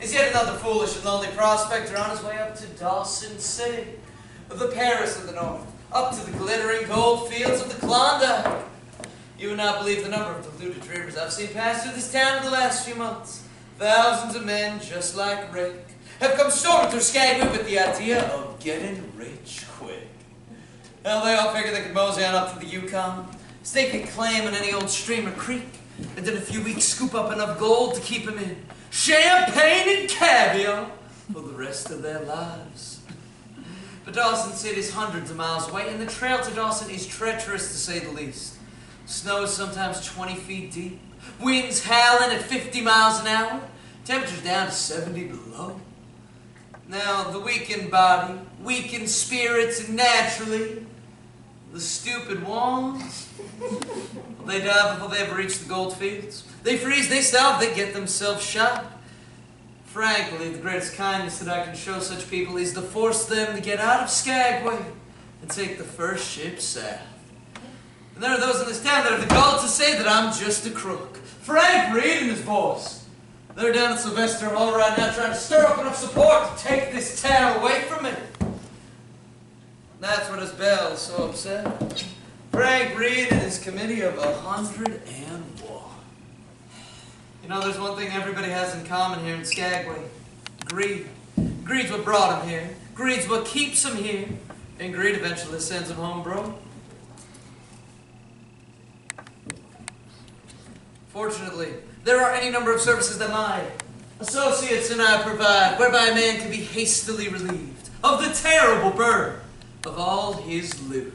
is yet another foolish and lonely prospector on his way up to Dawson City, the Paris of the North, up to the glittering gold fields of the Klondike. You would not believe the number of deluded dreamers I've seen pass through this town in the last few months. Thousands of men, just like Rick, have come storming through Skagway with the idea of getting rich quick. Well, they all figured they could mosey on up to the Yukon, stake a claim in any old stream or creek, and in a few weeks scoop up enough gold to keep them in champagne and caviar for the rest of their lives. But Dawson City is hundreds of miles away, and the trail to Dawson is treacherous to say the least. Snow is sometimes 20 feet deep, winds howling at 50 miles an hour, temperatures down to 70 below. Now, the weak in body, weak in spirits, and naturally, the stupid ones, they die before they ever reach the gold fields. They freeze, they starve, they get themselves shot. Frankly, the greatest kindness that I can show such people is to force them to get out of Skagway and take the first ship south. And there are those in this town that have the gall to say that I'm just a crook. Frank Reed and his boys. They're down at Sylvester Hall right now trying to stir up enough support to take this town away from me. That's what has Belle so upset. Frank Reed and his committee of 101. You know, there's one thing everybody has in common here in Skagway. Greed. Greed's what brought him here. Greed's what keeps him here. And greed eventually sends him home broke. Fortunately, there are any number of services that my associates and I provide, whereby a man can be hastily relieved of the terrible burden of all his loot.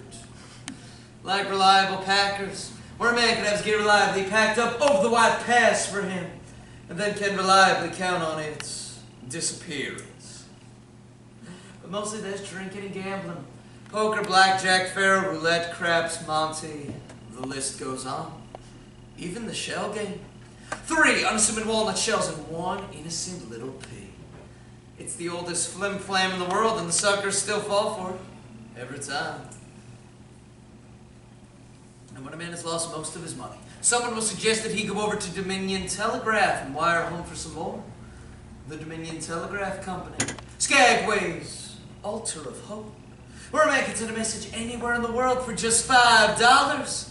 Like reliable packers, where a man can have his gear reliably packed up over the White Pass for him, and then can reliably count on its disappearance. But mostly there's drinking and gambling. Poker, blackjack, faro, roulette, craps, Monte, the list goes on. Even the shell game. 3 unassuming walnut shells and 1 innocent little pig. It's the oldest flim-flam in the world, and the suckers still fall for it. Every time. And when a man has lost most of his money, someone will suggest that he go over to Dominion Telegraph and wire home for some more. The Dominion Telegraph Company. Skagway's altar of hope. Where a man can send a message anywhere in the world for just $5.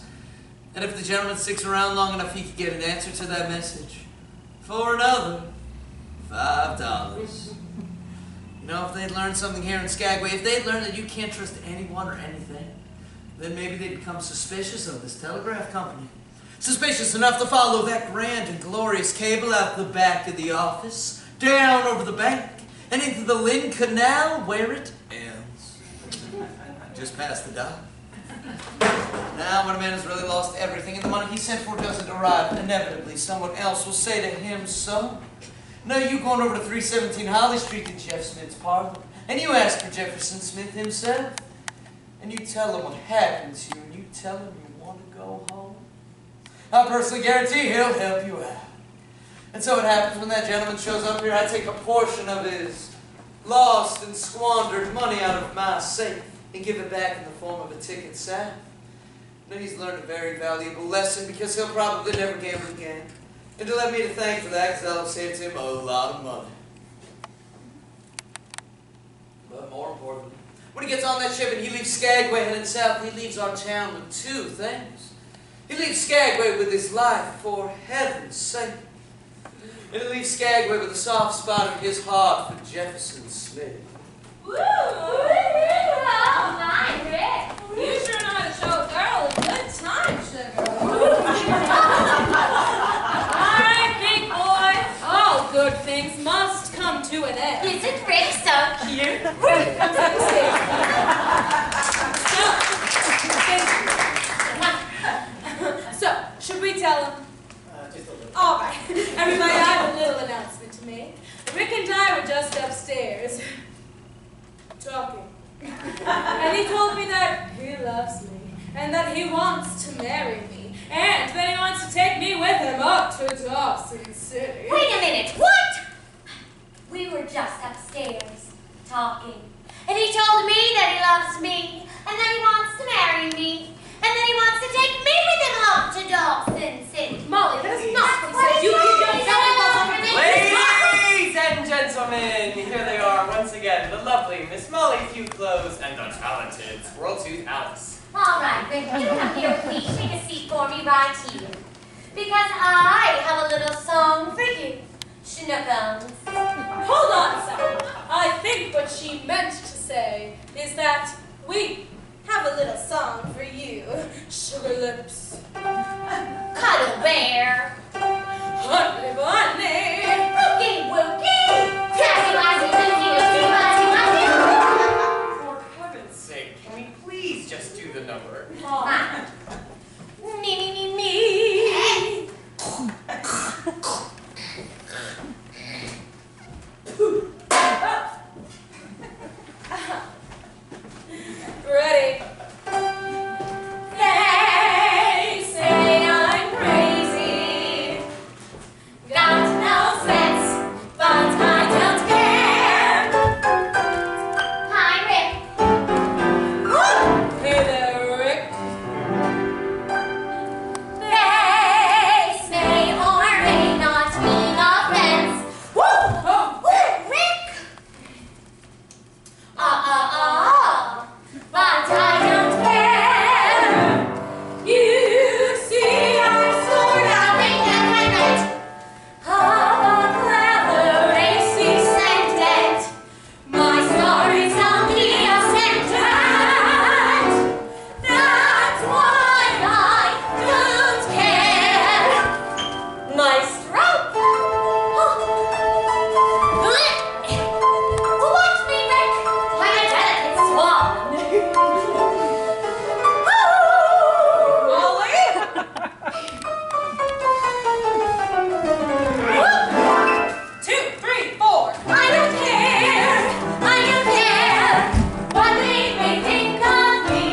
And if the gentleman sticks around long enough, he could get an answer to that message for another $5. You know, if they'd learned something here in Skagway, if they'd learned that you can't trust anyone or anything, then maybe they'd become suspicious of this telegraph company. Suspicious enough to follow that grand and glorious cable out the back of the office, down over the bank, and into the Lynn Canal where it ends. Just past the dock. Now, when a man has really lost everything and the money he sent for doesn't arrive, inevitably someone else will say to him, "So, now you going over to 317 Holly Street to Jeff Smith's parlor, and you ask for Jefferson Smith himself, and you tell him what happened to you, and you tell him you want to go home. I personally guarantee he'll help you out." And so it happens when that gentleman shows up here, I take a portion of his lost and squandered money out of my safe and give it back in the form of a ticket south. Now he's learned a very valuable lesson because he'll probably never gamble again. And to let me to thank for that, because I'll have saved him a lot of money. But more importantly, when he gets on that ship and he leaves Skagway heading south, he leaves our town with 2 things. He leaves Skagway with his life, for heaven's sake. And he leaves Skagway with a soft spot in his heart for Jefferson Smith. Woo! Oh, my, Rick. You sure know how to show a girl a good time, sugar. All right, big boy. All good things must come to an end. Isn't Rick so cute? Rick comes on the stage. So, should we tell him? Just a little. All right. Everybody, I have a little announcement to make. Rick and I were just upstairs talking. And he told me that he loves me, and that he wants to marry me, and that he wants to take me with him up to Dawson City. Wait a minute, what? We were just upstairs talking, and he told me that he loves me, and that he wants to marry me, and that he wants to take me with him up to Dawson City. Molly, that is not what he said. You don't tell me what's over there. Ladies and the lovely Miss Molly Few Clothes, and the talented Squirrel Tooth Alice. All right, Rick, you come here with me. Take a seat for me right here. Because I have a little song for you, Schnookums. Hold on, son. I think what she meant to say is that we have a little song for you, Sugar Lips. Cuddle Bear. Honey Bunny. Wookie Wookie. Tassy Wassy Lucy Lucy Wassy Wassy. For heaven's sake, can we please just do the number? Ah. Me, me, me, me. Ready? They say I'm crazy, got no sense, but I don't care. Hi, Rick. Hey there, Rick. They may or may not mean offense. Oh, Rick! But I don't care. you see I'm sort of a clever, racy sentence. My story's only a sentence. That's why I don't care. My stroke. Watch me, Rick, like a delicate swan. Molly? 2, 3, 4. I don't care. I don't care what they may think of me.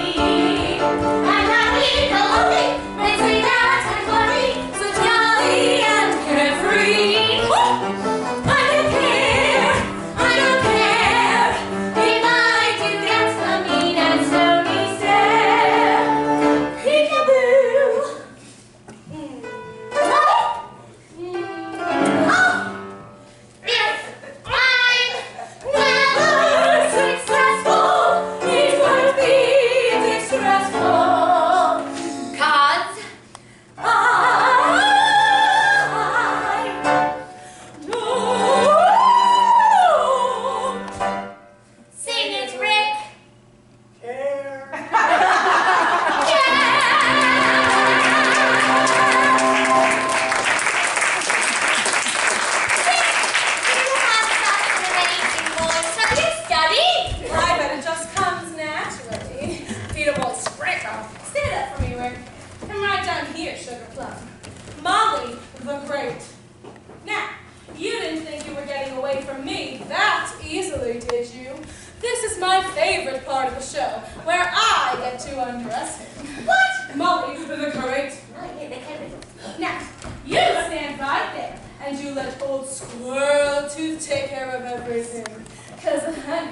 I'm happy, go lucky, they say that I'm funny, so jolly and carefree. I don't care. I don't care if I do get some mean and stony stare. Peekaboo. If I'm never successful, it would be distressful. 'Cause I know. Sing it, Rick. I bet it just comes naturally. Peter boy Sprinkle. Stand up for me, Rick. And right down here, Sugar Plum. Molly the Great. Now, you didn't think you were getting away from me that easily, did you? This is my favorite part of the show, where I get to undress him. What? Molly the Great. Now, you stand right there, and you let old Squirrel Tooth take care of everything. 'Cause, honey,